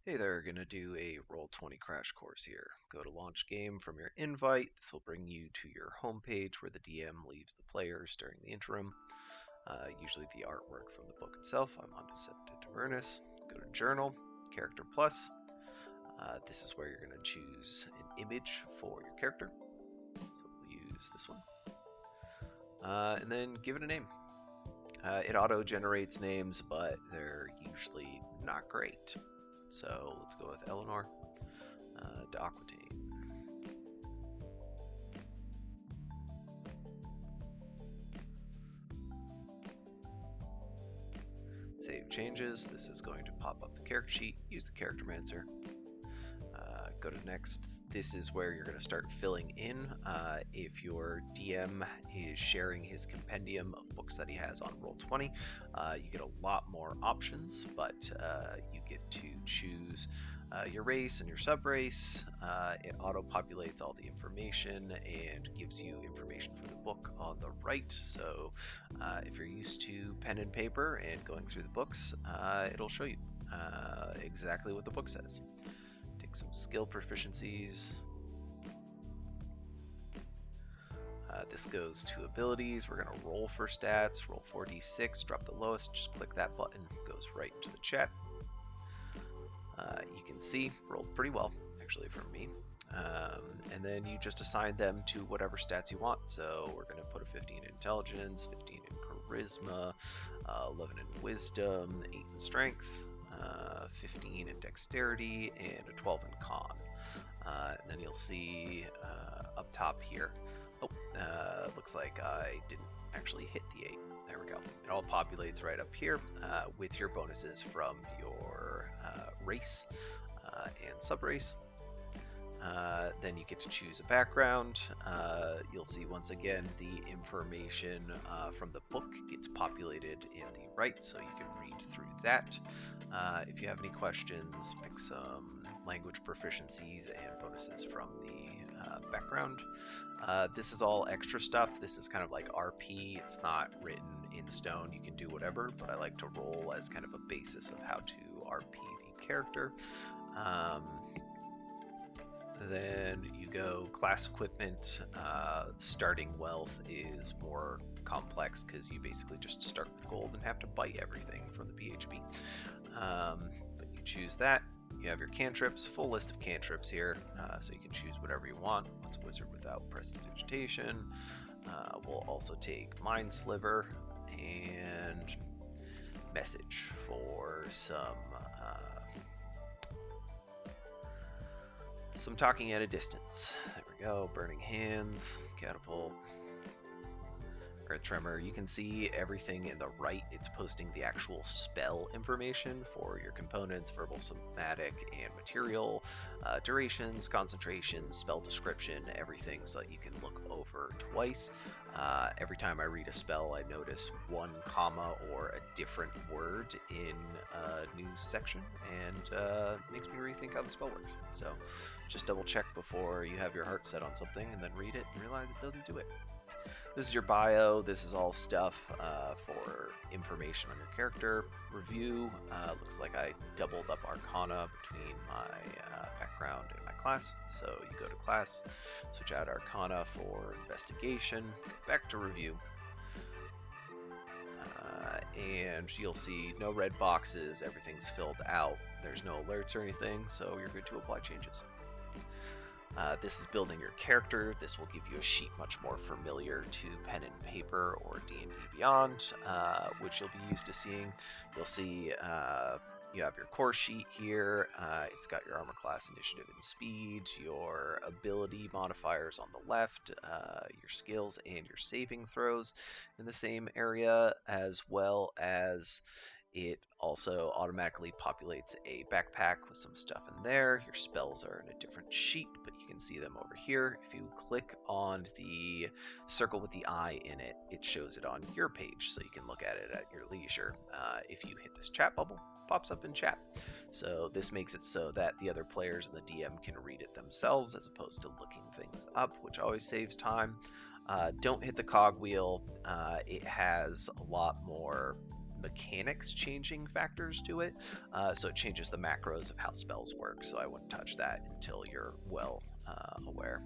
Hey there, gonna do a Roll20 crash course here. Go to launch game from your invite. This will bring you to your home page where the DM leaves the players during the interim. Usually the artwork from the book itself. I'm on to set to Tavernus. Go to Journal, Character Plus. This is where you're gonna choose an image for your character. So we'll use this one. And then give it a name. It auto-generates names, but they're usually not great. So let's go with Eleanor d'Aquitaine. Save changes. This is going to pop up the character sheet. Use the Charactermancer. Go to next. This is where you're going to start filling in. If your DM is sharing his compendium of books that he has on Roll20, you get a lot more options, but you get to choose your race and your subrace. It auto-populates all the information and gives you information for the book on the right. So if you're used to pen and paper and going through the books, it'll show you exactly what the book says. Take some skill proficiencies. This goes to abilities. We're going to roll for stats. Roll 4d6, drop the lowest. Just click that button. It goes right into the chat. You can see, rolled pretty well, actually, for me. And then you just assign them to whatever stats you want. So we're going to put a 15 in intelligence, 15 in charisma, 11 in wisdom, 8 in strength, 15 in dexterity, and a 12 in con. And then you'll see up top here. Oh, looks like I didn't actually hit the 8. There we go. It all populates right up here with your bonuses from your race and subrace. Then you get to choose a background. You'll see once again the information from the book gets populated in the right, so you can read through that. If you have any questions, pick some language proficiencies and bonuses from the background. This is all extra stuff. This is kind of like RP. It's not written in stone. You can do whatever, but I like to roll as kind of a basis of how to RP the character. Then you go class equipment. Starting wealth is more complex because you basically just start with gold and have to buy everything from the BHB. But you choose that. You have your cantrips, full list of cantrips here, so you can choose whatever you want. What's a wizard without prestidigitation? We'll also take Mind Sliver and Message for some talking at a distance. There we go. Burning Hands, Catapult, Earth Tremor. You can see everything in the right. It's posting the actual spell information for your components, verbal, somatic, and material, durations, concentration, spell description, everything, so that you can look over twice. Every time I read a spell, I notice one comma or a different word in a new section, and makes me rethink how the spell works. So just double check before you have your heart set on something, and then read it and realize it doesn't do it. This is your bio. This is all stuff for information on your character. Review. Looks like I doubled up Arcana between my background and my class. So you go to class, switch out Arcana for investigation, go back to review. And you'll see no red boxes. Everything's filled out. There's no alerts or anything, so you're good to apply changes. This is building your character. This will give you a sheet much more familiar to pen and paper or D&D Beyond, which you'll be used to seeing. You'll see you have your core sheet here. It's got your armor class, initiative, and speed, your ability modifiers on the left, your skills and your saving throws in the same area, as well as it also automatically populates a backpack with some stuff in there. Your spells are in a different sheet, but you can see them over here. If you click on the circle with the eye in it, it shows it on your page, so you can look at it at your leisure. If you hit this chat bubble, it pops up in chat. So this makes it so that the other players and the DM can read it themselves as opposed to looking things up, which always saves time. Don't hit the cogwheel. It has a lot more mechanics changing factors to it. So it changes the macros of how spells work. So I wouldn't touch that until you're well aware.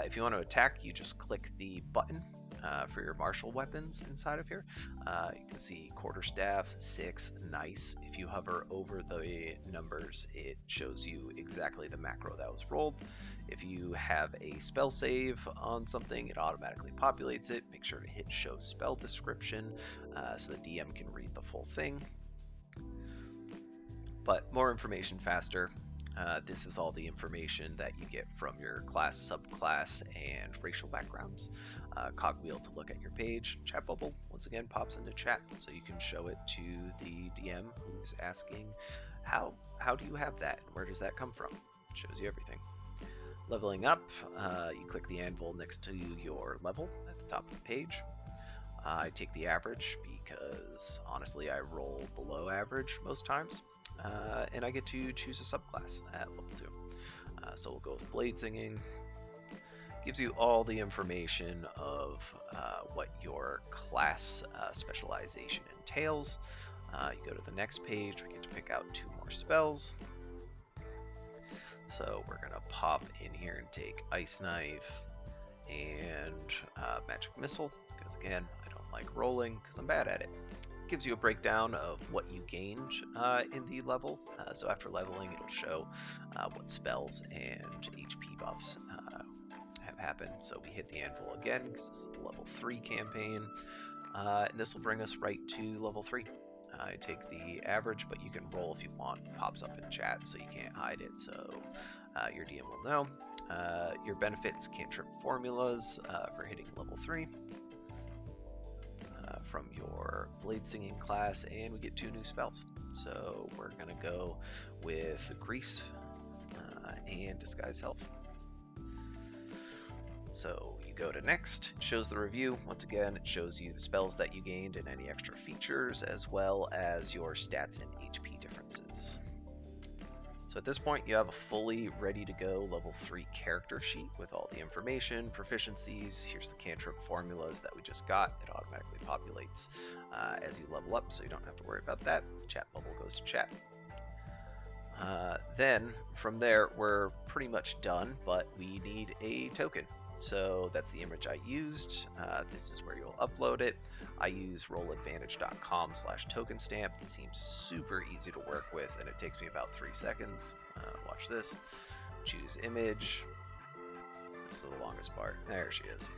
If you want to attack, you just click the button for your martial weapons inside of here. You can see quarterstaff, 6, nice. If you hover over the numbers, it shows you exactly the macro that was rolled. If you have a spell save on something, it automatically populates it. Make sure to hit show spell description so the DM can read the full thing. But more information faster. This is all the information that you get from your class, subclass, and racial backgrounds. Cogwheel to look at your page. Chat bubble once again pops into chat, so you can show it to the DM who's asking, how do you have that? Where does that come from? It shows you everything. Leveling up, you click the anvil next to your level at the top of the page. I take the average because honestly I roll below average most times. And I get to choose a subclass at level 2. So we'll go with Blade Singing. Gives you all the information of what your class specialization entails. You go to the next page, we get to pick out 2 more spells. So we're going to pop in here and take Ice Knife and Magic Missile, because again, I don't like rolling because I'm bad at it. Gives you a breakdown of what you gained in the level. So after leveling, it'll show what spells and HP buffs have happened. So we hit the anvil again because this is a level 3 campaign, and this will bring us right to level 3. I take the average, but you can roll if you want. It pops up in chat, so you can't hide it. So your DM will know. Your benefits: cantrip formulas for hitting level 3. From your Blade Singing class, and we get 2 new spells. So we're gonna go with Grease and Disguise Health. So you go to next, it shows the review. Once again, it shows you the spells that you gained and any extra features, as well as your stats and HP differences. So at this point, you have a fully ready to go level 3 character sheet with all the information, proficiencies. Here's the cantrip formulas that we just got. It automatically populates as you level up, so you don't have to worry about that. Chat bubble goes to chat. Then from there, we're pretty much done, but we need a token. So that's the image I used. This is where you'll upload it. I use rolladvantage.com/token stamp. It seems super easy to work with, and it takes me about 3 seconds. Watch this. Choose image. This is the longest part. There she is.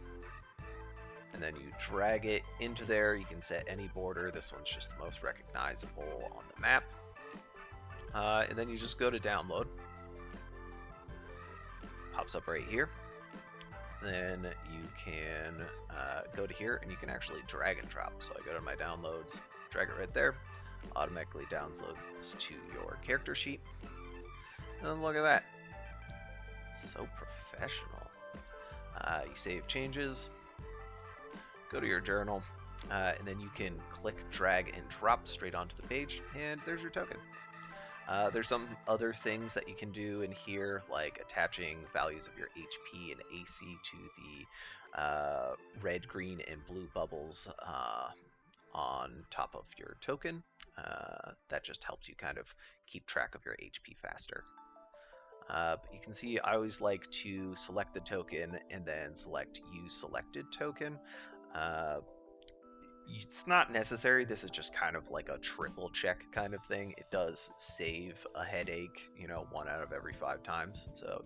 And then you drag it into there. You can set any border. This one's just the most recognizable on the map. And then you just go to download. Pops up right here. Then you can go to here and you can actually drag and drop. So I go to my downloads, drag it right there, automatically downloads to your character sheet. And look at that. So professional. You save changes, go to your journal, and then you can click, drag, and drop straight onto the page, and there's your token. There's some other things that you can do in here, like attaching values of your HP and AC to the red, green, and blue bubbles on top of your token. That just helps you kind of keep track of your HP faster. But you can see I always like to select the token and then select use selected token. It's not necessary. This is just kind of like a triple check kind of thing. It does save a headache, 1 out of every 5 times. So